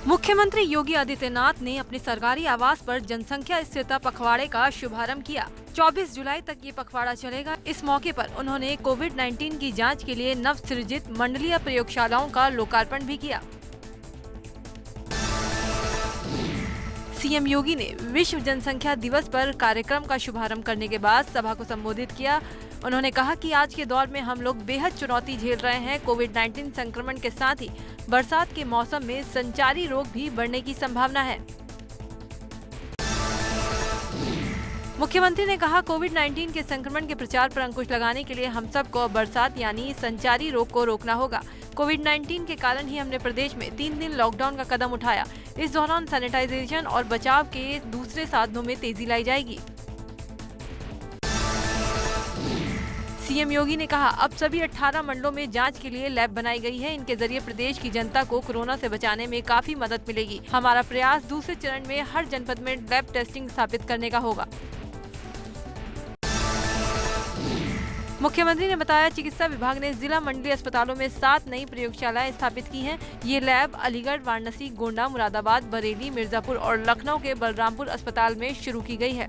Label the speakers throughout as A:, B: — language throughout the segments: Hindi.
A: मुख्यमंत्री योगी आदित्यनाथ ने अपने सरकारी आवास पर जनसंख्या स्थिरता पखवाड़े का शुभारंभ किया। 24 जुलाई तक ये पखवाड़ा चलेगा। इस मौके पर उन्होंने कोविड-19 की जांच के लिए नव सृजित मंडलीय प्रयोगशालाओं का लोकार्पण भी किया। सीएम योगी ने विश्व जनसंख्या दिवस पर कार्यक्रम का शुभारंभ करने के बाद सभा को संबोधित किया। उन्होंने कहा कि आज के दौर में हम लोग बेहद चुनौती झेल रहे हैं। कोविड-19 संक्रमण के साथ ही बरसात के मौसम में संचारी रोग भी बढ़ने की संभावना है। मुख्यमंत्री ने कहा, कोविड-19 के संक्रमण के प्रचार पर अंकुश लगाने के लिए हम सबको बरसात यानी संचारी रोग को रोकना होगा। कोविड-19 के कारण ही हमने प्रदेश में 3 दिन लॉकडाउन का कदम उठाया। इस दौरान सैनिटाइजेशन और बचाव के दूसरे साधनों में तेजी लाई जाएगी। सीएम योगी ने कहा, अब सभी 18 मंडलों में जांच के लिए लैब बनाई गई है। इनके जरिए प्रदेश की जनता को कोरोना से बचाने में काफी मदद मिलेगी। हमारा प्रयास दूसरे चरण में हर जनपद में लैब टेस्टिंग स्थापित करने का होगा। मुख्यमंत्री ने बताया, चिकित्सा विभाग ने जिला मंडलीय अस्पतालों में 7 नई प्रयोगशालाएं स्थापित की हैं। ये लैब अलीगढ़, वाराणसी, गोंडा, मुरादाबाद, बरेली, मिर्जापुर और लखनऊ के बलरामपुर अस्पताल में शुरू की गई है।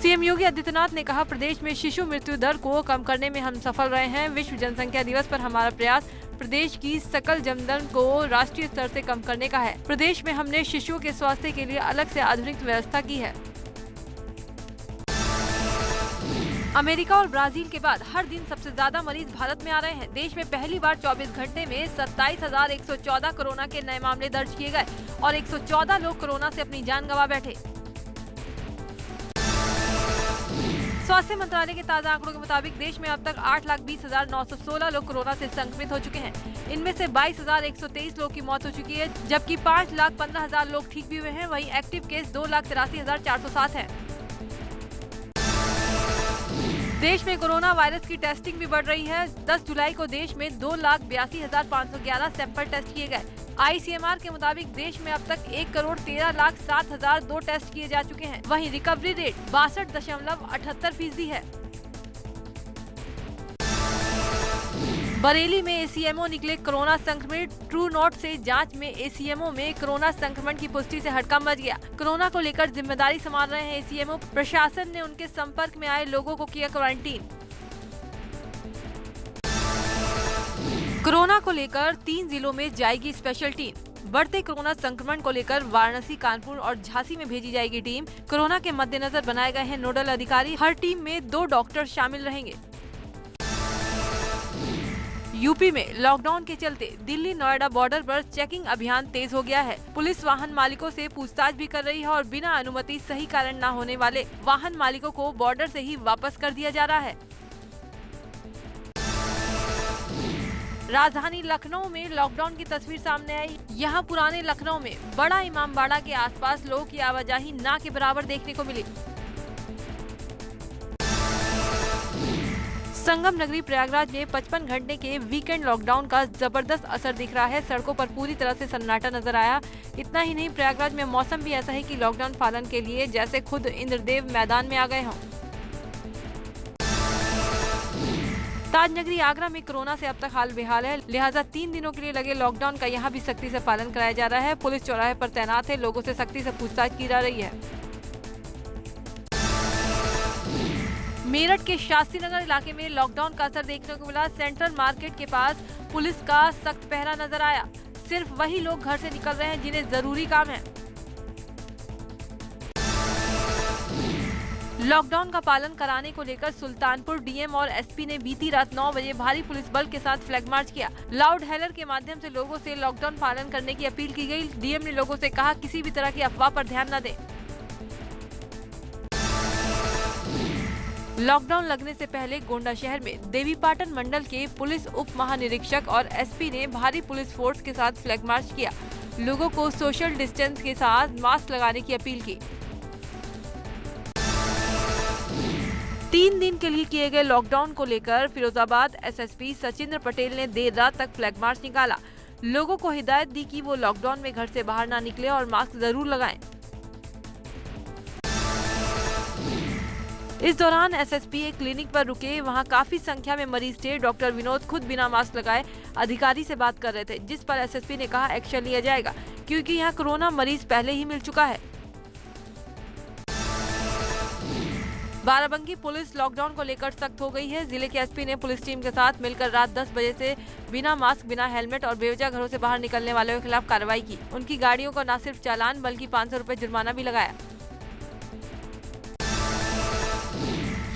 A: सीएम योगी आदित्यनाथ ने कहा, प्रदेश में शिशु मृत्यु दर को कम करने में हम सफल रहे हैं। विश्व जनसंख्या दिवस पर हमारा प्रयास प्रदेश की सकल जन्मदर को राष्ट्रीय स्तर से कम करने का है। प्रदेश में हमने शिशुओं के स्वास्थ्य के लिए अलग से आधुनिक व्यवस्था की है। अमेरिका और ब्राजील के बाद हर दिन सबसे ज्यादा मरीज भारत में आ रहे हैं। देश में पहली बार 24 घंटे में 27,114 कोरोना के नए मामले दर्ज किए गए और 114 लोग कोरोना से अपनी जान गंवा बैठे। स्वास्थ्य मंत्रालय के ताजा आंकड़ों के मुताबिक देश में अब तक 8,20,916 लोग कोरोना से संक्रमित हो चुके हैं। इनमें से 22,123 लोग की मौत हो चुकी है, जबकि 5,15,000 लोग ठीक भी हुए हैं। वहीं एक्टिव केस 2,83,407 है। देश में कोरोना वायरस की टेस्टिंग भी बढ़ रही है। 10 जुलाई को देश में 2,82,511 सैंपल टेस्ट किए गए। आईसीएमआर के मुताबिक देश में अब तक 1,13,07,002 टेस्ट किए जा चुके हैं। वहीं रिकवरी रेट 62.78% है। बरेली में एसीएमओ निकले कोरोना संक्रमित। ट्रू नॉट से जांच में एसीएमओ में कोरोना संक्रमण की पुष्टि से हड़कंप मच गया। कोरोना को लेकर जिम्मेदारी संभाल रहे हैं एसीएमओ। प्रशासन ने उनके संपर्क में आए लोगों को किया क्वारंटीन। कोरोना को लेकर 3 जिलों में जाएगी स्पेशल टीम। बढ़ते कोरोना संक्रमण को लेकर वाराणसी, कानपुर और झांसी में भेजी जाएगी टीम। कोरोना के मद्देनजर बनाए गए हैं नोडल अधिकारी। हर टीम में 2 डॉक्टर शामिल रहेंगे। यूपी में लॉकडाउन के चलते दिल्ली नोएडा बॉर्डर पर चेकिंग अभियान तेज हो गया है। पुलिस वाहन मालिकों से पूछताछ भी कर रही है और बिना अनुमति सही कारण न होने वाले वाहन मालिकों को बॉर्डर से ही वापस कर दिया जा रहा है। राजधानी लखनऊ में लॉकडाउन की तस्वीर सामने आई। यहाँ पुराने लखनऊ में बड़ा इमामबाड़ा के आसपास लोगों की आवाजाही ना के बराबर देखने को मिली। संगम नगरी प्रयागराज में 55 घंटे के वीकेंड लॉकडाउन का जबरदस्त असर दिख रहा है। सड़कों पर पूरी तरह से सन्नाटा नजर आया। इतना ही नहीं, प्रयागराज में मौसम भी ऐसा है कि लॉकडाउन पालन के लिए जैसे खुद इंद्रदेव मैदान में आ गए हों। ताजनगरी आगरा में कोरोना से अब तक हाल बेहाल है, लिहाजा 3 दिनों के लिए लगे लॉकडाउन का यहाँ भी सख्ती से पालन कराया जा रहा है। पुलिस चौराहे पर तैनात है। लोगों से सख्ती से पूछताछ की जा रही है। मेरठ के शास्त्री नगर इलाके में लॉकडाउन का असर देखने को मिला। सेंट्रल मार्केट के पास पुलिस का सख्त पहरा नजर आया। सिर्फ वही लोग घर से निकल रहे हैं जिन्हें जरूरी काम है। लॉकडाउन का पालन कराने को लेकर सुल्तानपुर डीएम और एसपी ने बीती रात 9 बजे भारी पुलिस बल के साथ फ्लैग मार्च किया। लाउड हेलर के माध्यम से लोगों से लॉकडाउन पालन करने की अपील की गई। डीएम ने लोगों से कहा, किसी भी तरह की अफवाह पर ध्यान न दें। लॉकडाउन लगने से पहले गोंडा शहर में देवीपाटन मंडल के पुलिस उप महानिरीक्षक और एसपी ने भारी पुलिस फोर्स के साथ फ्लैग मार्च किया। लोगों को सोशल डिस्टेंस के साथ मास्क लगाने की अपील की। 3 दिन के लिए किए गए लॉकडाउन को लेकर फिरोजाबाद एसएसपी सचिंद्र पटेल ने देर रात तक फ्लैग मार्च निकाला। लोगों को हिदायत दी कि वो लॉकडाउन में घर से बाहर न निकले और मास्क जरूर लगाएं। इस दौरान एसएसपी एक क्लिनिक पर रुके, वहां काफी संख्या में मरीज थे। डॉक्टर विनोद खुद बिना मास्क लगाए अधिकारी से बात कर रहे थे, जिस पर एसएसपी ने कहा एक्शन लिया जाएगा क्योंकि यहां कोरोना मरीज पहले ही मिल चुका है। बाराबंकी पुलिस लॉकडाउन को लेकर सख्त हो गई है। जिले के एसपी ने पुलिस टीम के साथ मिलकर रात 10 बजे से बिना मास्क, बिना हेलमेट और बेवजह घरों से बाहर निकलने वालों के खिलाफ कार्रवाई की। उनकी गाड़ियों को न सिर्फ चालान बल्कि 500 रुपए जुर्माना भी लगाया।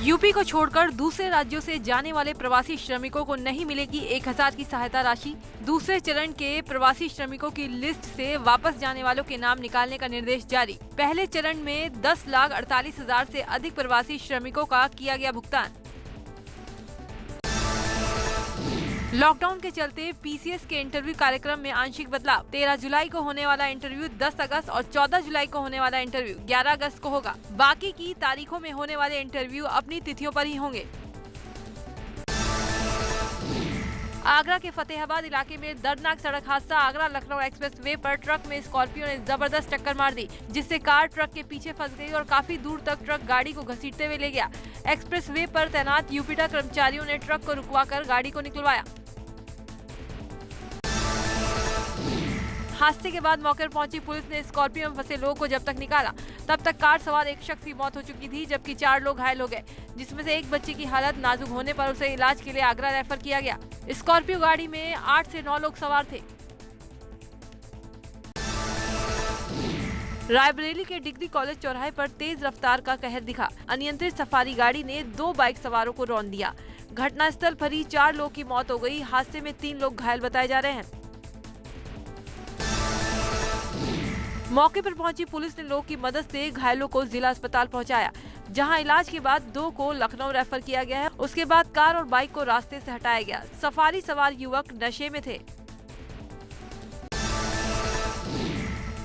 A: यूपी को छोड़कर दूसरे राज्यों से जाने वाले प्रवासी श्रमिकों को नहीं मिलेगी 1000 की सहायता राशि। दूसरे चरण के प्रवासी श्रमिकों की लिस्ट से वापस जाने वालों के नाम निकालने का निर्देश जारी। पहले चरण में 10,48,000 से अधिक प्रवासी श्रमिकों का किया गया भुगतान। लॉकडाउन के चलते पीसीएस के इंटरव्यू कार्यक्रम में आंशिक बदलाव। 13 जुलाई को होने वाला इंटरव्यू 10 अगस्त और 14 जुलाई को होने वाला इंटरव्यू 11 अगस्त को होगा। बाकी की तारीखों में होने वाले इंटरव्यू अपनी तिथियों पर ही होंगे। आगरा के फतेहाबाद इलाके में दर्दनाक सड़क हादसा। आगरा लखनऊ एक्सप्रेस वे पर ट्रक में स्कॉर्पियो ने जबरदस्त टक्कर मार दी, जिससे कार ट्रक के पीछे फंस गई और काफी दूर तक ट्रक गाड़ी को घसीटते हुए ले गया। एक्सप्रेस वे पर तैनात यूपीटा कर्मचारियों ने ट्रक को रुकवाकर गाड़ी को निकलवाया। हादसे के बाद मौके पर पहुंची पुलिस ने स्कॉर्पियो में फंसे लोगों को जब तक निकाला, तब तक कार सवार एक शख्स की मौत हो चुकी थी, जबकि 4 लोग घायल हो गए, जिसमें से एक बच्चे की हालत नाजुक होने पर उसे इलाज के लिए आगरा रेफर किया गया। स्कॉर्पियो गाड़ी में 8 से 9 लोग सवार थे। रायबरेली के डिग्री कॉलेज चौराहे पर तेज रफ्तार का कहर दिखा। अनियंत्रित सफारी गाड़ी ने 2 बाइक सवारों को रौंद दिया। घटनास्थल पर ही 4 लोगों की मौत हो गई। हादसे में 3 लोग घायल बताए जा रहे हैं। मौके पर पहुंची पुलिस ने लोगों की मदद से घायलों को जिला अस्पताल पहुंचाया, जहां इलाज के बाद 2 को लखनऊ रेफर किया गया है। उसके बाद कार और बाइक को रास्ते से हटाया गया। सफारी सवार युवक नशे में थे।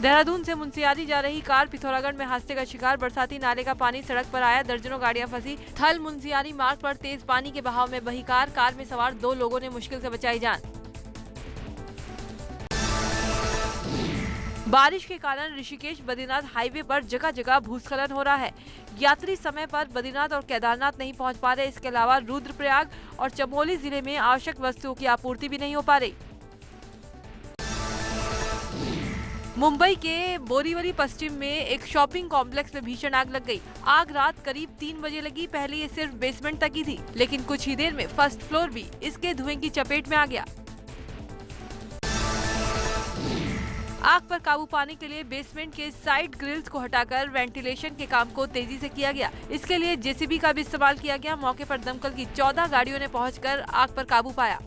A: देहरादून से मुंशियारी जा रही कार पिथौरागढ़ में हादसे का शिकार। बरसाती नाले का पानी सड़क पर आया, दर्जनों गाड़ियां फंसी। थल मुंशियारी मार्ग पर तेज पानी के बहाव में बही कार में सवार 2 लोगों ने मुश्किल से बचाई जान। बारिश के कारण ऋषिकेश बद्रीनाथ हाईवे पर जगह जगह भूस्खलन हो रहा है। यात्री समय पर बद्रीनाथ और केदारनाथ नहीं पहुंच पा रहे। इसके अलावा रुद्रप्रयाग और चमोली जिले में आवश्यक वस्तुओं की आपूर्ति भी नहीं हो पा रही। मुंबई के बोरीवली पश्चिम में एक शॉपिंग कॉम्प्लेक्स में भीषण आग लग गई। आग रात करीब 3 बजे लगी। पहले ये सिर्फ बेसमेंट तक ही थी, लेकिन कुछ ही देर में फर्स्ट फ्लोर भी इसके धुएं की चपेट में आ गया। आग पर काबू पाने के लिए बेसमेंट के साइड ग्रिल्स को हटाकर वेंटिलेशन के काम को तेजी से किया गया। इसके लिए जेसीबी का भी इस्तेमाल किया गया। मौके पर दमकल की 14 गाड़ियों ने पहुंचकर आग पर काबू पाया।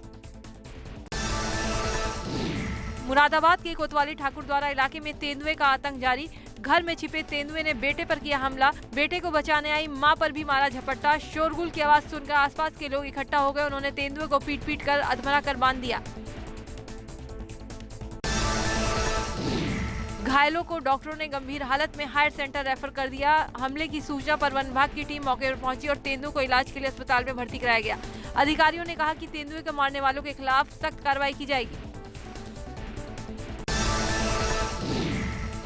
A: मुरादाबाद के कोतवाली ठाकुर द्वारा इलाके में तेंदुए का आतंक जारी। घर में छिपे तेंदुए ने बेटे पर किया हमला। बेटे को बचाने आई मां पर भी मारा झपट्टा। शोरगुल की आवाज सुनकर आसपास के लोग इकट्ठा हो गए। उन्होंने तेंदुए को पीट कर अधमरा कर बांध दिया। घायलों को डॉक्टरों ने गंभीर हालत में हायर सेंटर रेफर कर दिया। हमले की सूचना पर वन विभाग की टीम मौके पर पहुंची और तेंदुए को इलाज के लिए अस्पताल में भर्ती कराया गया। अधिकारियों ने कहा कि तेंदुए को मारने वालों के खिलाफ सख्त कार्रवाई की जाएगी।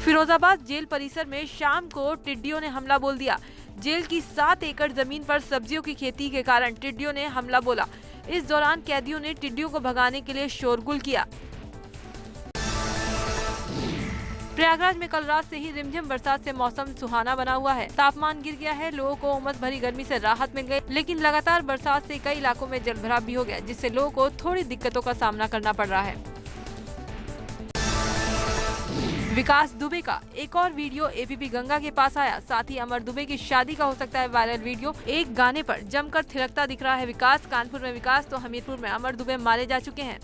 A: फिरोजाबाद जेल परिसर में शाम को टिड्डियों ने हमला बोल दिया। जेल की 7 एकड़ जमीन पर सब्जियों की खेती के कारण टिड्डियों ने हमला बोला। इस दौरान कैदियों ने टिड्डियों को भगाने के लिए शोरगुल किया। प्रयागराज में कल रात से ही रिमझिम बरसात से मौसम सुहाना बना हुआ है। तापमान गिर गया है। लोगों को उमस भरी गर्मी से राहत मिल गई, लेकिन लगातार बरसात से कई इलाकों में जलभराव भी हो गया, जिससे लोगों को थोड़ी दिक्कतों का सामना करना पड़ रहा है। विकास दुबे का एक और वीडियो एबीपी गंगा के पास आया। साथ ही अमर दुबे की शादी का हो सकता है वायरल वीडियो। एक गाने पर जमकर थिरकता दिख रहा है विकास। कानपुर में विकास तो हमीरपुर में अमर दुबे मारे जा चुके हैं।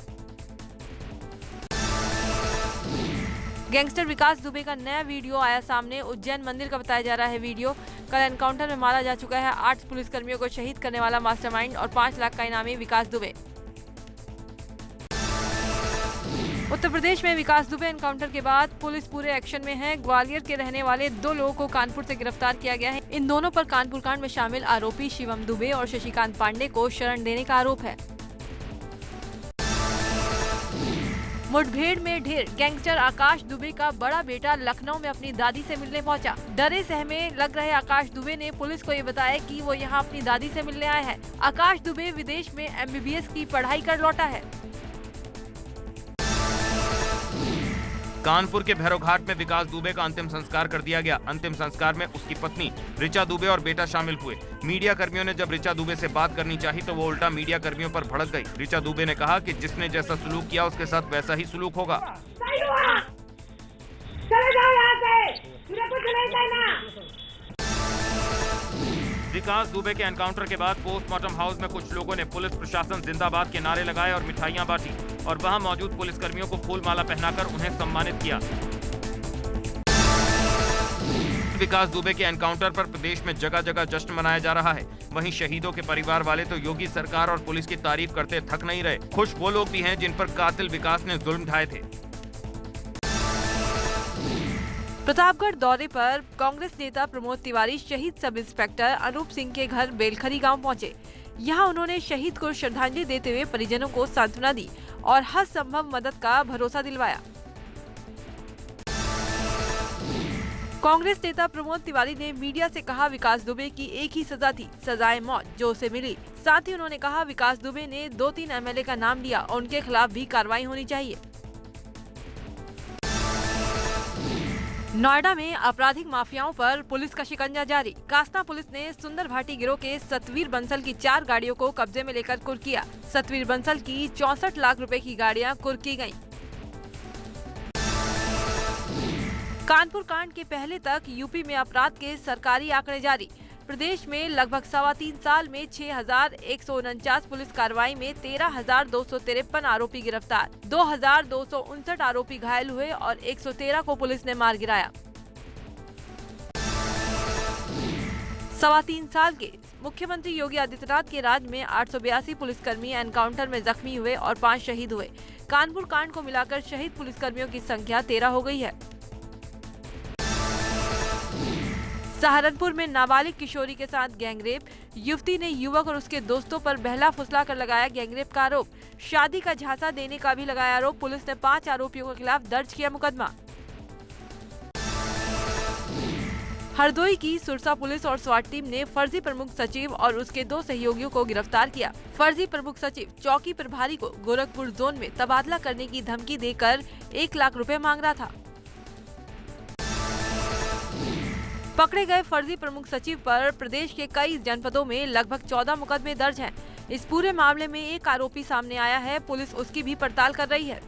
A: गैंगस्टर विकास दुबे का नया वीडियो आया सामने। उज्जैन मंदिर का बताया जा रहा है वीडियो। कल एनकाउंटर में मारा जा चुका है 8 पुलिसकर्मियों को शहीद करने वाला मास्टरमाइंड और 5 लाख का इनामी विकास दुबे। उत्तर प्रदेश में विकास दुबे एनकाउंटर के बाद पुलिस पूरे एक्शन में है। ग्वालियर के रहने वाले 2 लोगों को कानपुर से गिरफ्तार किया गया है। इन दोनों पर कानपुर कांड में शामिल आरोपी शिवम दुबे और शशिकांत पांडे को शरण देने का आरोप है। मुठभेड़ में ढेर गैंगस्टर आकाश दुबे का बड़ा बेटा लखनऊ में अपनी दादी से मिलने पहुंचा। डरे सहमे लग रहे आकाश दुबे ने पुलिस को ये बताया कि वो यहां अपनी दादी से मिलने आया है। आकाश दुबे विदेश में MBBS की पढ़ाई कर लौटा है।
B: कानपुर के भैरव घाट में विकास दुबे का अंतिम संस्कार कर दिया गया। अंतिम संस्कार में उसकी पत्नी ऋचा दुबे और बेटा शामिल हुए। मीडिया कर्मियों ने जब ऋचा दुबे से बात करनी चाही तो वो उल्टा मीडिया कर्मियों पर भड़क गई। ऋचा दुबे ने कहा कि जिसने जैसा सलूक किया उसके साथ वैसा ही सलूक होगा।
C: चले जाओ यहाँ से, मुझे कुछ नहीं कहना।
B: विकास दुबे के एनकाउंटर के बाद पोस्टमार्टम हाउस में कुछ लोगों ने पुलिस प्रशासन जिंदाबाद के नारे लगाए और मिठाइयां बांटी और वहां मौजूद पुलिसकर्मियों को फूल माला पहनाकर उन्हें सम्मानित किया। विकास दुबे के एनकाउंटर पर प्रदेश में जगह जगह जश्न मनाया जा रहा है। वहीं शहीदों के परिवार वाले तो योगी सरकार और पुलिस की तारीफ करते थक नहीं रहे। खुश वो लोग भी हैं जिन पर कातिल विकास ने जुल्म ढाए थे।
A: प्रतापगढ़ दौरे पर कांग्रेस नेता प्रमोद तिवारी शहीद सब इंस्पेक्टर अनूप सिंह के घर बेलखरी गांव पहुंचे। यहां उन्होंने शहीद को श्रद्धांजलि देते हुए परिजनों को सांत्वना दी और हर संभव मदद का भरोसा दिलवाया। कांग्रेस नेता प्रमोद तिवारी ने मीडिया से कहा विकास दुबे की एक ही सजा थी, सजाए मौत, जो उसे मिली। साथ ही उन्होंने कहा विकास दुबे ने 2-3 MLA का नाम लिया और उनके खिलाफ भी कार्रवाई होनी चाहिए। नोएडा में आपराधिक माफियाओं पर पुलिस का शिकंजा जारी। कासना पुलिस ने सुंदर भाटी गिरोह के सतवीर बंसल की 4 गाड़ियों को कब्जे में लेकर कुर्क किया। सतवीर बंसल की 64 लाख रुपए की गाड़ियां कुर्क की गयीं। कानपुर कांड के पहले तक यूपी में अपराध के सरकारी आंकड़े जारी। प्रदेश में लगभग 3.25 साल में 6,149 पुलिस कार्रवाई में 13,253 आरोपी गिरफ्तार, 2,259 आरोपी घायल हुए और 113 को पुलिस ने मार गिराया। 3.25 साल के मुख्यमंत्री योगी आदित्यनाथ के राज में 882 पुलिसकर्मी एनकाउंटर में जख्मी हुए और 5 शहीद हुए। कानपुर कांड को मिलाकर शहीद पुलिसकर्मियों की संख्या 13 हो गई है। सहारनपुर में नाबालिग किशोरी के साथ गैंगरेप, युवती ने युवक और उसके दोस्तों पर बहला फुसला कर लगाया गैंगरेप का आरोप। शादी का झांसा देने का भी लगाया आरोप। पुलिस ने 5 आरोपियों के खिलाफ दर्ज किया मुकदमा। हरदोई की सुरसा पुलिस और स्वाट टीम ने फर्जी प्रमुख सचिव और उसके 2 सहयोगियों को गिरफ्तार किया। फर्जी प्रमुख सचिव चौकी प्रभारी को गोरखपुर जोन में तबादला करने की धमकी देकर 1 लाख रुपए मांग रहा था। पकड़े गए फर्जी प्रमुख सचिव पर प्रदेश के कई जनपदों में लगभग 14 मुकदमे दर्ज हैं। इस पूरे मामले में एक आरोपी सामने आया है। पुलिस उसकी भी पड़ताल कर रही है।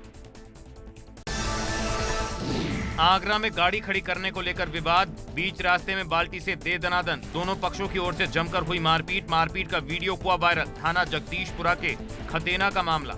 B: आगरा में गाड़ी खड़ी करने को लेकर विवाद, बीच रास्ते में बाल्टी से दे दनादन, दोनों पक्षों की ओर से जमकर हुई मारपीट का वीडियो हुआ वायरल। थाना जगदीशपुरा के खतेना का मामला।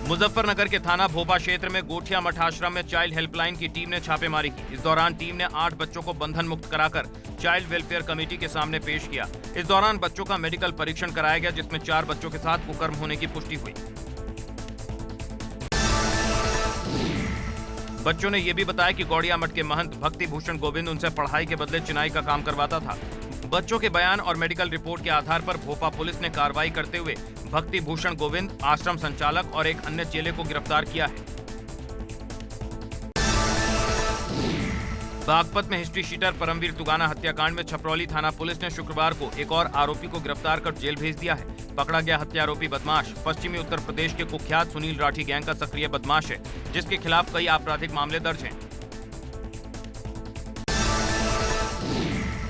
B: मुजफ्फरनगर के थाना भोपा क्षेत्र में गोठिया मठ आश्रम में चाइल्ड हेल्पलाइन की टीम ने छापेमारी की। इस दौरान टीम ने 8 बच्चों को बंधन मुक्त कराकर चाइल्ड वेलफेयर कमेटी के सामने पेश किया। इस दौरान बच्चों का मेडिकल परीक्षण कराया गया, जिसमें 4 बच्चों के साथ कुकर्म होने की पुष्टि हुई। बच्चों ने ये भी बताया कि गौड़िया मठ के महंत भक्ति भूषण गोविंद उनसे पढ़ाई के बदले चिनाई का काम करवाता था। बच्चों के बयान और मेडिकल रिपोर्ट के आधार पर भोपा पुलिस ने कार्रवाई करते हुए भक्ति भूषण गोविंद, आश्रम संचालक और एक अन्य चेले को गिरफ्तार किया है। बागपत में हिस्ट्री शीटर परमवीर तुगाना हत्याकांड में छपरौली थाना पुलिस ने शुक्रवार को एक और आरोपी को गिरफ्तार कर जेल भेज दिया है। पकड़ा गया हत्या आरोपी बदमाश पश्चिमी उत्तर प्रदेश के कुख्यात सुनील राठी गैंग का सक्रिय बदमाश है, जिसके खिलाफ कई आपराधिक मामले दर्ज हैं।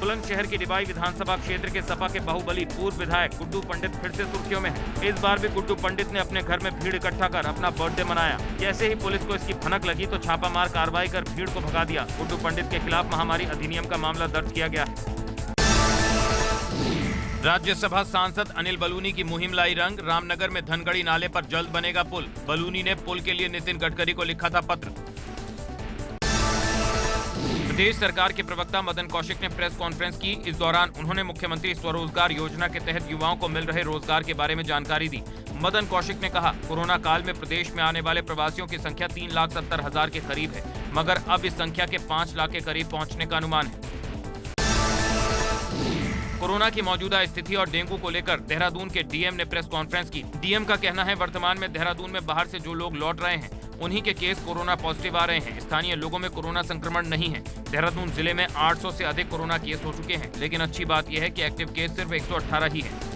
B: बुलंदशहर के डिबाई विधानसभा क्षेत्र के सपा के बाहुबली पूर्व विधायक गुड्डू पंडित फिर से सुर्खियों में है। इस बार भी गुड्डू पंडित ने अपने घर में भीड़ इकट्ठा कर अपना बर्थडे मनाया। जैसे ही पुलिस को इसकी भनक लगी तो छापामार कार्रवाई कर भीड़ को भगा दिया। गुड्डू पंडित के खिलाफ महामारी अधिनियम का मामला दर्ज किया गया है। राज्यसभा सांसद अनिल बलूनी की मुहिम लाई रंग। रामनगर में धनगढ़ी नाले पर जल्द बनेगा पुल। बलूनी ने पुल के लिए नितिन गडकरी को लिखा था पत्र। प्रदेश सरकार के प्रवक्ता मदन कौशिक ने प्रेस कॉन्फ्रेंस की। इस दौरान उन्होंने मुख्यमंत्री स्वरोजगार योजना के तहत युवाओं को मिल रहे रोजगार के बारे में जानकारी दी। मदन कौशिक ने कहा, कोरोना काल में प्रदेश में आने वाले प्रवासियों की संख्या 3,70,000 के करीब है, मगर अब इस संख्या के 5 लाख के करीब पहुंचने का अनुमान है। कोरोना की मौजूदा स्थिति और डेंगू को लेकर देहरादून के डीएम ने प्रेस कॉन्फ्रेंस की। डीएम का कहना है, वर्तमान में देहरादून में बाहर से जो लोग लौट रहे हैं उन्हीं के केस कोरोना पॉजिटिव आ रहे हैं। स्थानीय लोगों में कोरोना संक्रमण नहीं है। देहरादून जिले में 800 से अधिक कोरोना केस हो चुके हैं, लेकिन अच्छी बात यह है कि एक्टिव केस सिर्फ 118 ही है।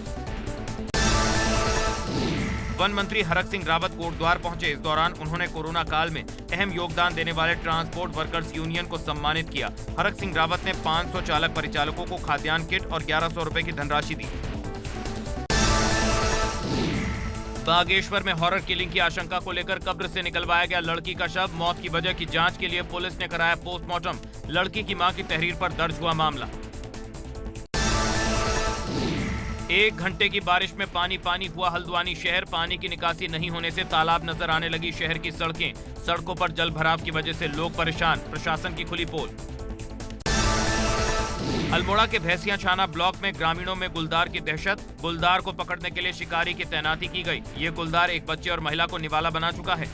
B: वन मंत्री हरक सिंह रावत कोटद्वार पहुंचे। इस दौरान उन्होंने कोरोना काल में अहम योगदान देने वाले ट्रांसपोर्ट वर्कर्स यूनियन को सम्मानित किया। हरक सिंह रावत ने 500 चालक परिचालकों को खाद्यान्न किट और 1100 रुपए की धनराशि दी। बागेश्वर में हॉरर किलिंग की आशंका को लेकर कब्र से निकलवाया गया लड़की का शव। मौत की वजह की जांच के लिए पुलिस ने कराया पोस्टमार्टम। लड़की की मां की तहरीर पर दर्ज हुआ मामला। 1 घंटे की बारिश में पानी हुआ हल्द्वानी शहर। पानी की निकासी नहीं होने से तालाब नजर आने लगी शहर की सड़कें। सड़कों पर जल भराव की वजह से लोग परेशान। प्रशासन की खुली पोल। अल्मोड़ा के भैंसिया छाना ब्लॉक में ग्रामीणों में गुलदार की दहशत। गुलदार को पकड़ने के लिए शिकारी की तैनाती की गई। ये गुलदार एक बच्चे और महिला को निवाला बना चुका है।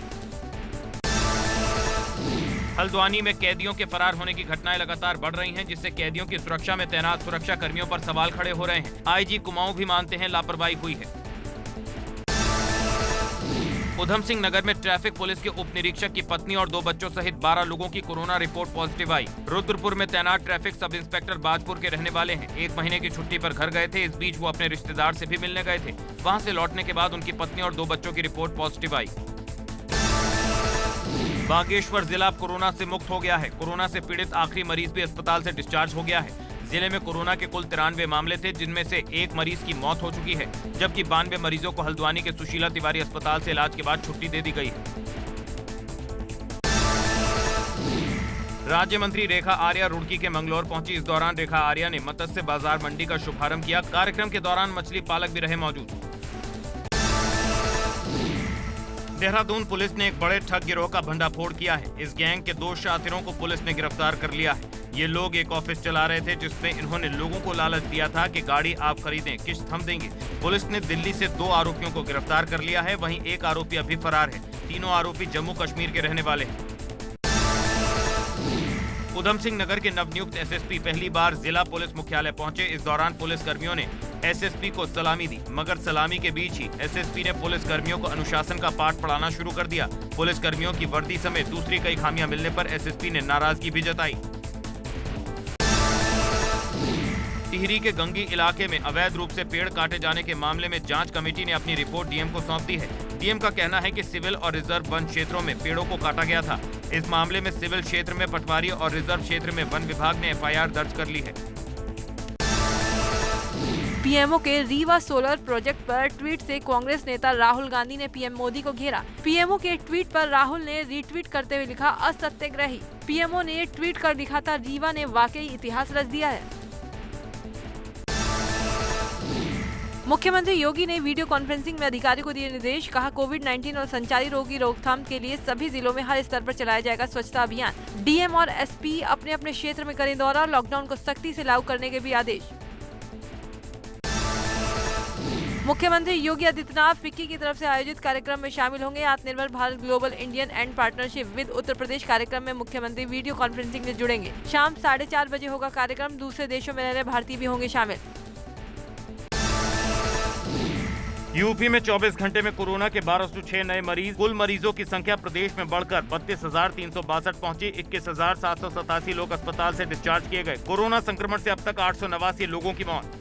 B: हल्द्वानी में कैदियों के फरार होने की घटनाएं लगातार बढ़ रही हैं, जिससे कैदियों की सुरक्षा में तैनात सुरक्षा कर्मियों पर सवाल खड़े हो रहे हैं। आईजी कुमाऊं भी मानते हैं लापरवाही हुई है। उधम सिंह नगर में ट्रैफिक पुलिस के उप निरीक्षक की पत्नी और 2 बच्चों सहित 12 लोगों की कोरोना रिपोर्ट पॉजिटिव आई। रुद्रपुर में तैनात ट्रैफिक सब इंस्पेक्टर बाजपुर के रहने वाले हैं। 1 महीने की छुट्टी पर घर गए थे। इस बीच वो अपने रिश्तेदार से भी मिलने गए थे। वहां से लौटने के बाद उनकी पत्नी और 2 बच्चों की रिपोर्ट पॉजिटिव आई। बागेश्वर जिला कोरोना से मुक्त हो गया है। कोरोना से पीड़ित आखिरी मरीज भी अस्पताल से डिस्चार्ज हो गया है। जिले में कोरोना के कुल 93 मामले थे, जिनमें से 1 मरीज की मौत हो चुकी है, जबकि 92 मरीजों को हल्द्वानी के सुशीला तिवारी अस्पताल से इलाज के बाद छुट्टी दे दी गई है। राज्य मंत्री रेखा आर्या रुड़की के मंगलौर पहुंची। इस दौरान रेखा आर्या ने मत्स्य बाजार मंडी का शुभारंभ किया। कार्यक्रम के दौरान मछली पालक भी रहे मौजूद। देहरादून पुलिस ने एक बड़े ठग गिरोह का भंडाफोड़ किया है। इस गैंग के 2 शातिरों को पुलिस ने गिरफ्तार कर लिया है। ये लोग एक ऑफिस चला रहे थे, जिसमें इन्होंने लोगों को लालच दिया था कि गाड़ी आप खरीदें, किश्त हम देंगे। पुलिस ने दिल्ली से 2 आरोपियों को गिरफ्तार कर लिया है। वहीं एक आरोपी अभी फरार है। तीनों आरोपी जम्मू कश्मीर के रहने वाले हैं। उधम सिंह नगर के नवनियुक्त एसएसपी पहली बार जिला पुलिस मुख्यालय पहुंचे। इस दौरान पुलिस कर्मियों ने एसएसपी को सलामी दी, मगर सलामी के बीच ही एसएसपी ने पुलिस कर्मियों को अनुशासन का पाठ पढ़ाना शुरू कर दिया। पुलिस कर्मियों की वर्दी समेत दूसरी कई खामियां मिलने पर एसएसपी ने नाराजगी भी जताई। टिहरी के गंगी इलाके में अवैध रूप से पेड़ काटे जाने के मामले में जांच कमेटी ने अपनी रिपोर्ट डीएम को सौंप दी है। डीएम का कहना है कि सिविल और रिजर्व वन क्षेत्रों में पेड़ों को काटा गया था। इस मामले में सिविल क्षेत्र में पटवारी और रिजर्व क्षेत्र में वन विभाग ने एफआईआर दर्ज कर ली है।
A: पीएमओ के रीवा सोलर प्रोजेक्ट पर ट्वीट से कांग्रेस नेता राहुल गांधी ने पीएम मोदी को घेरा। पीएमओ के ट्वीट पर राहुल ने रीट्वीट करते हुए लिखा, असत्याग्रही। पीएमओ ने ट्वीट कर लिखा था, रीवा ने वाकई इतिहास रच दिया है। मुख्यमंत्री योगी ने वीडियो कॉन्फ्रेंसिंग में अधिकारियों को दिए निर्देश। कहा, कोविड-19 और संचारी रोग की रोकथाम के लिए सभी जिलों में हर स्तर पर चलाया जाएगा स्वच्छता अभियान। डीएम और एसपी अपने अपने क्षेत्र में करें दौरा। लॉकडाउन को सख्ती से लागू करने के भी आदेश। मुख्यमंत्री योगी आदित्यनाथ फिक्की की तरफ से आयोजित कार्यक्रम में शामिल होंगे। Atmanirbhar Bharat global Indian and partnership with Uttar Pradesh कार्यक्रम में मुख्यमंत्री वीडियो कॉन्फ्रेंसिंग में जुड़ेंगे। शाम 4:30 बजे होगा कार्यक्रम। दूसरे देशों में रह रहे भारतीय भी होंगे शामिल।
B: यूपी में 24 घंटे में कोरोना के 1206 नए मरीज। कुल मरीजों की संख्या प्रदेश में बढ़कर 32,362 पहुंची। 21,787 लोग अस्पताल से डिस्चार्ज किए गए। कोरोना संक्रमण से अब तक 889 लोगों की मौत।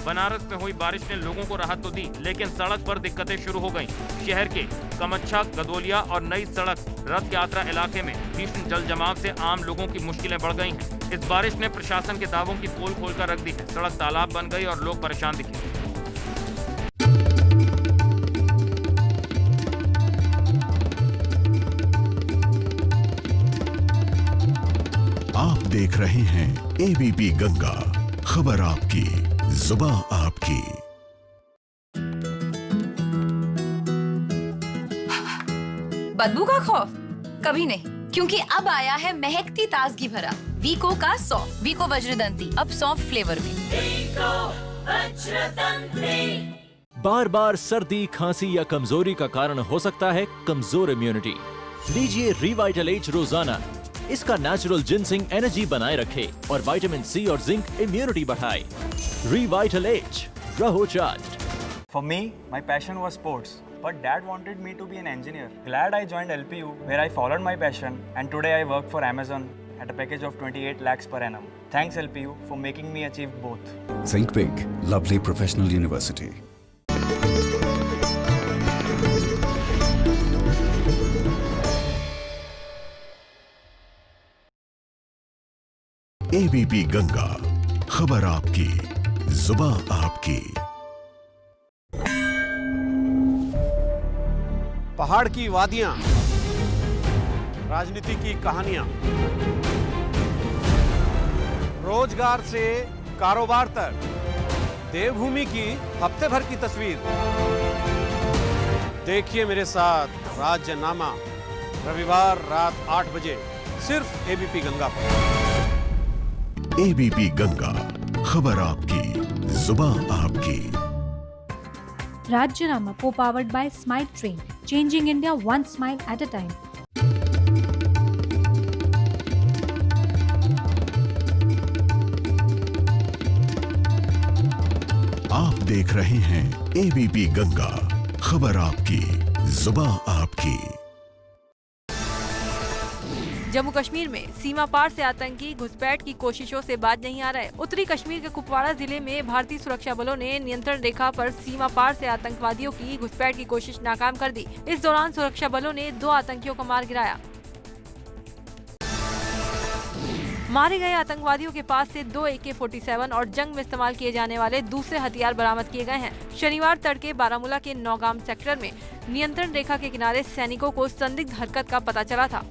B: बनारस में हुई बारिश ने लोगों को राहत तो दी, लेकिन सड़क पर दिक्कतें शुरू हो गईं। शहर के कमच्छा, गदोलिया और नई सड़क रथ यात्रा इलाके में भीषण जल जमाव से आम लोगों की मुश्किलें बढ़ गई हैं। इस बारिश ने प्रशासन के दावों की पोल खोलकर रख दी है। सड़क तालाब बन गई और लोग परेशान दिखे।
D: आप देख रहे हैं एबीपी गंगा, खबर आपकी, जुबान आपकी।
E: बदबू का खौफ कभी नहीं, क्योंकि अब आया है महकती ताजगी भरा वीको का सौंफ। वीको वज्रदंती अब सौंफ फ्लेवर में। वीको वज्रदंती।
F: बार बार सर्दी, खांसी या कमजोरी का कारण हो सकता है कमजोर इम्यूनिटी। लीजिए रिवाइटल एज रोजाना। इसका नेचुरल जिनसिंग एनर्जी बनाए रखे और विटामिन सी और जिंक इम्यूनिटी बढ़ाए। रिवाइटल एज, रहो charged.
G: For me, my passion was sports, but Dad wanted me to be an engineer. Glad I joined LPU, where I followed my passion, and today I work for Amazon at a package of 28 lakhs per annum. Thanks LPU for making me achieve both.
H: Think big, Lovely Professional University.
D: ABP Ganga, खबर आपकी, जुबां आपकी।
I: पहाड़ की वादियां, राजनीति की कहानियां, रोजगार से कारोबार तक, देवभूमि की हफ्ते भर की तस्वीर। देखिए मेरे साथ राज्यनामा, रविवार रात 8 बजे सिर्फ एबीपी गंगा पर।
D: एबीपी गंगा, खबर आपकी, जुबां आपकी।
J: Rajyanama, co-powered by Smile Train, changing India one smile at a time.
D: आप देख रहे हैं एबीपी गंगा, खबर आपकी, जुबां आपकी।
A: जम्मू कश्मीर में सीमा पार से आतंकी घुसपैठ की कोशिशों से बाज नहीं आ रहे। उत्तरी कश्मीर के कुपवाड़ा जिले में भारतीय सुरक्षा बलों ने नियंत्रण रेखा पर सीमा पार से आतंकवादियों की घुसपैठ की कोशिश नाकाम कर दी। इस दौरान सुरक्षा बलों ने 2 आतंकियों को मार गिराया। मारे गए आतंकवादियों के पास से 2 AK-47 और जंग में इस्तेमाल किए जाने वाले दूसरे हथियार बरामद किए गए हैं। शनिवार तड़के बारामूला के नौगाम सेक्टर में नियंत्रण रेखा के किनारे सैनिकों को संदिग्ध हरकत का पता चला था।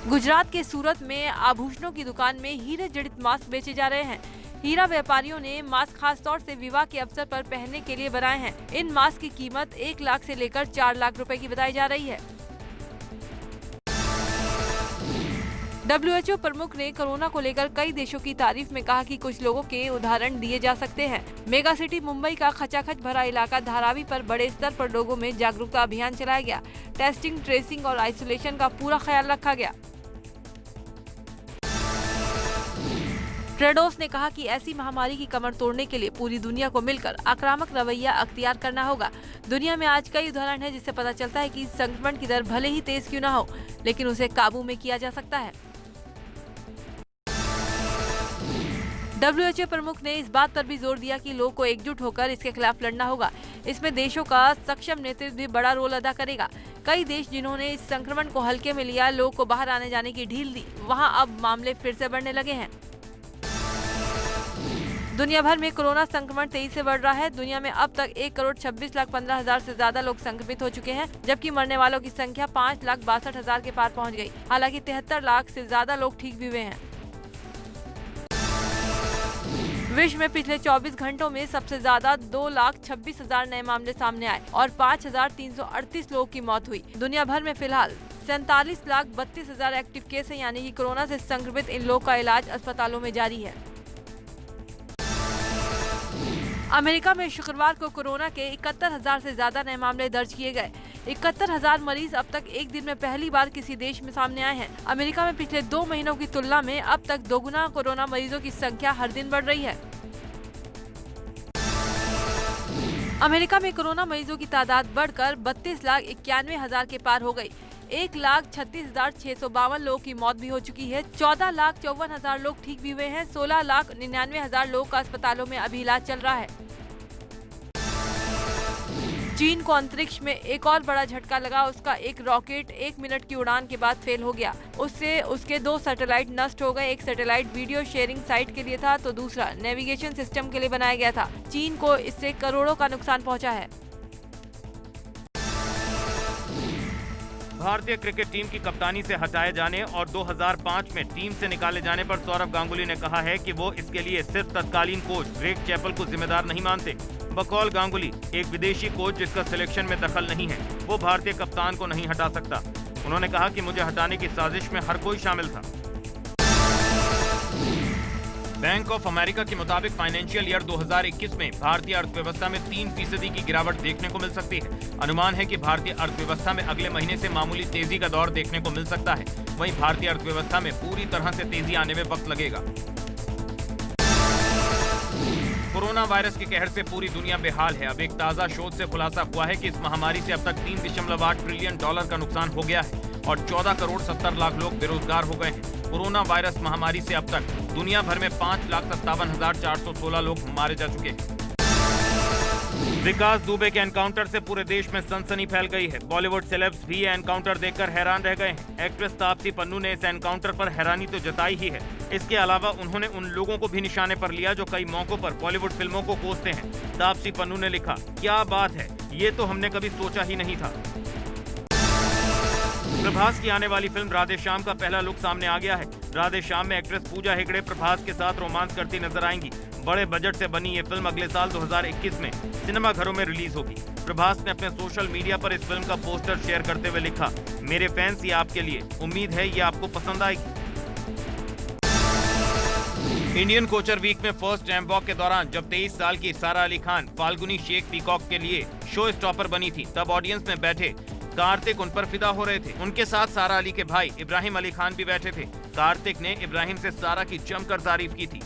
A: गुजरात के सूरत में आभूषणों की दुकान में हीरे जड़ित मास्क बेचे जा रहे हैं। हीरा व्यापारियों ने मास्क खास तौर से विवाह के अवसर पर पहनने के लिए बनाए हैं। इन मास्क की कीमत 1 लाख से लेकर 4 लाख रुपए की बताई जा रही है। WHO प्रमुख ने कोरोना को लेकर कई देशों की तारीफ में कहा कि कुछ लोगों के उदाहरण दिए जा सकते हैं। मेगा सिटी मुंबई का खचाखच भरा इलाका धारावी पर बड़े स्तर पर लोगों में जागरूकता अभियान चलाया गया। टेस्टिंग, ट्रेसिंग और आइसोलेशन का पूरा ख्याल रखा गया। टेड्रोस ने कहा कि ऐसी महामारी की कमर तोड़ने के लिए पूरी दुनिया को मिलकर आक्रामक रवैया अख्तियार करना होगा। दुनिया में आज कई उदाहरण हैं जिससे पता चलता है कि संक्रमण की दर भले ही तेज क्यों न हो, लेकिन उसे काबू में किया जा सकता है। WHO प्रमुख ने इस बात पर भी जोर दिया कि लोगों को एकजुट होकर इसके खिलाफ लड़ना होगा। इसमें देशों का सक्षम नेतृत्व भी बड़ा रोल अदा करेगा। कई देश जिन्होंने इस संक्रमण को हल्के में लिया, लोगों को बाहर आने जाने की ढील दी, वहां अब मामले फिर से बढ़ने लगे हैं। दुनिया भर में कोरोना संक्रमण तेजी से बढ़ रहा है। दुनिया में अब तक 1,26,15,000 से ज्यादा लोग संक्रमित हो चुके हैं, जबकि मरने वालों की संख्या 5,62,000 के पार पहुंच गई। हालांकि 73 लाख से ज्यादा लोग ठीक भी हुए हैं। विश्व में पिछले 24 घंटों में सबसे ज्यादा 2,26,000 नए मामले सामने आए और 5,338 लोगों की मौत हुई। दुनिया भर में फिलहाल 47,32,000 एक्टिव केस हैं, यानी कि कोरोना से संक्रमित इन लोगों का इलाज अस्पतालों में जारी है। अमेरिका में शुक्रवार को कोरोना के 71,000 से ज्यादा नए मामले दर्ज किए गए। 71,000 मरीज अब तक एक दिन में पहली बार किसी देश में सामने आए हैं। अमेरिका में पिछले 2 महीनों की तुलना में अब तक दोगुना कोरोना मरीजों की संख्या हर दिन बढ़ रही है। अमेरिका में कोरोना मरीजों की तादाद बढ़कर 32,91,000 के पार हो गई। 1,36,652 लोगों की मौत भी हो चुकी है। 14,54,000 लोग ठीक भी हुए हैं। 16,99,000 लोगों का अस्पतालों में अभी इलाज चल रहा है। चीन को अंतरिक्ष में एक और बड़ा झटका लगा। उसका एक रॉकेट 1 मिनट की उड़ान के बाद फेल हो गया। उससे उसके 2 सैटेलाइट नष्ट हो गए। एक सैटेलाइट वीडियो शेयरिंग साइट के लिए था, तो दूसरा नेविगेशन सिस्टम के लिए बनाया गया था। चीन को इससे करोड़ों का नुकसान पहुंचा है।
B: भारतीय क्रिकेट टीम की कप्तानी से हटाए जाने और 2005 में टीम से निकाले जाने पर सौरव गांगुली ने कहा है कि वो इसके लिए सिर्फ तत्कालीन कोच ग्रेग चैपल को जिम्मेदार नहीं मानते। बकौल गांगुली, एक विदेशी कोच जिसका सिलेक्शन में दखल नहीं है, वो भारतीय कप्तान को नहीं हटा सकता। उन्होंने कहा कि मुझे हटाने की साजिश में हर कोई शामिल था। बैंक ऑफ अमेरिका के मुताबिक फाइनेंशियल ईयर 2021 में भारतीय अर्थव्यवस्था में 3% की गिरावट देखने को मिल सकती है। अनुमान है कि भारतीय अर्थव्यवस्था में अगले महीने से मामूली तेजी का दौर देखने को मिल सकता है। वहीं भारतीय अर्थव्यवस्था में पूरी तरह से तेजी आने में वक्त लगेगा। कोरोना वायरस के कहर से पूरी दुनिया बेहाल है। अब एक ताजा शोध से खुलासा हुआ है कि इस महामारी से अब तक $3.8 ट्रिलियन का नुकसान हो गया है और 14 करोड़ 70 लाख लोग बेरोजगार हो गए हैं। कोरोना वायरस महामारी से अब तक दुनिया भर में 5,57,416 लोग मारे जा चुके हैं। विकास दुबे के एनकाउंटर से पूरे देश में सनसनी फैल गई है। बॉलीवुड सेलेब्स भी ये एनकाउंटर देखकर हैरान रह गए हैं। एक्ट्रेस तापसी पन्नू ने इस एनकाउंटर पर हैरानी तो जताई ही है, इसके अलावा उन्होंने उन लोगों को भी निशाने पर लिया जो कई मौकों पर बॉलीवुड फिल्मों को कोसते हैं। तापसी पन्नू ने लिखा, क्या बात है, ये तो हमने कभी सोचा ही नहीं था। प्रभास की आने वाली फिल्म राधे श्याम का पहला लुक सामने आ गया है। राधे श्याम में एक्ट्रेस पूजा हेगड़े प्रभास के साथ रोमांस करती नजर आएंगी। बड़े बजट से बनी ये फिल्म अगले साल 2021 में सिनेमाघरों में रिलीज होगी। प्रभास ने अपने सोशल मीडिया पर इस फिल्म का पोस्टर शेयर करते हुए लिखा, मेरे फैंस ये आपके लिए, उम्मीद है ये आपको पसंद आएगी। इंडियन कोचर वीक में फर्स्ट टाइम वॉक के दौरान जब 23 साल की सारा अली खान फाल्गुनी शेख पीकॉक के लिए शो स्टॉपर बनी थी, तब ऑडियंस में बैठे कार्तिक उन पर फिदा हो रहे थे। उनके साथ सारा अली के भाई इब्राहिम अली खान भी बैठे थे। कार्तिक ने इब्राहिम से सारा की जमकर तारीफ की थी।